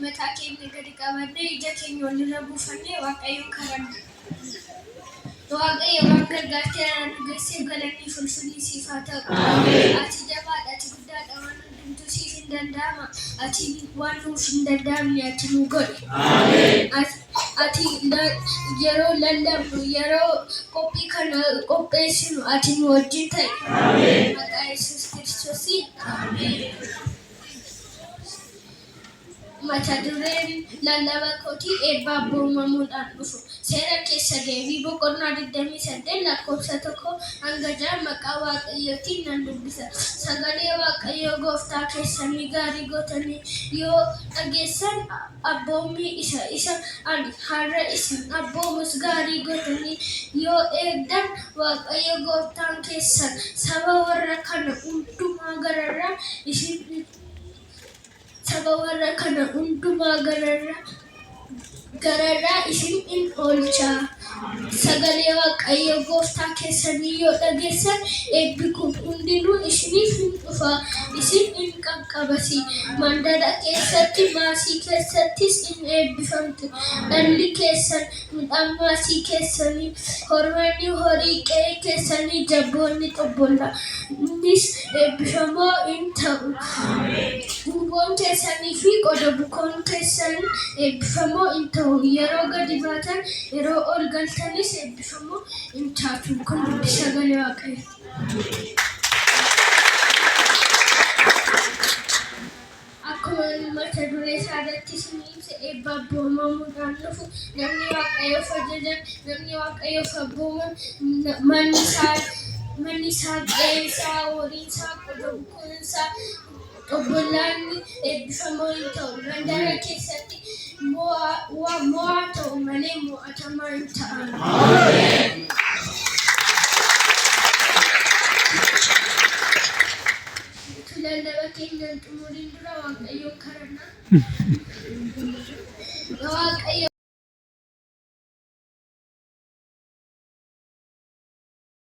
mataa keenya gadi qabannee ija keenya walirra buufannee Waaqayyoon kadhanna. Waaqayyo waan gargaartee argisiif galanni fulfinni siif haa ta'u. Ati jabaadha, ati guddaadha, waan hundumtuu siif hin danda'ama. Ati waan nuuf hin danda'amne ati nu godhi. Ati yeroo lallabnu yeroo qophii kana qopheessinu ati nu wajjin ta'i. Maqaa Yesuus Kiristoosiin. Mata dureen lallaba kootii Eebba Abboomamuudhaan dhufu. Seera keessa deebii boqonnaa 28 lakkoofsa 1-6 maqaa Waaqayyootiin nan dubbisa. Sagalee Waaqayyoo gooftaa keessanii gaarii gootanii yoo dhageessan abboommi isa ani har'a isin abboomus gaarii gootanii yoo eegdan Waaqayyo gooftaan keessan saba warra kana hundumaa gararraa isin gararraa isin in oolcha. Sagalee Waaqayyo gooftaa keessanii yoo dhageessan eebbi kun hundinuu isiniif hin dhufa. Isin in qaqqabasi. Mandara keessatti maasii keessattis in eebbifamtu. Dhalli keessan midhaan maasii keessanii hormoonni horii qe'ee keessanii jabboonni xobbolla. Innis eebbifamoo in ta'u. Buuboon keessanii fi qoda bukoon keessanii eebbifamoo in ta'u. Yeroo gadi baatan yeroo ol galtanis eebbifamoo in taatu. Kun dubbii sagalee Waaqayyo. Akkuma mata duree isaarratti isinii ibse Eebba Abboomamuudhaan dhufu namni Waaqayyoof ajajan, namni Waaqayyoof abbooman manni isaa qe'ee isaa horiin isaa qoda bukoon isaa obbolaan eebbifamoo hin ta'u. Mandara keessatti mo'aa ta'u malee mo'atamaa hin ta'an. Lallaba keenyaan xumuriin dura Waaqayyoon kadhannaa.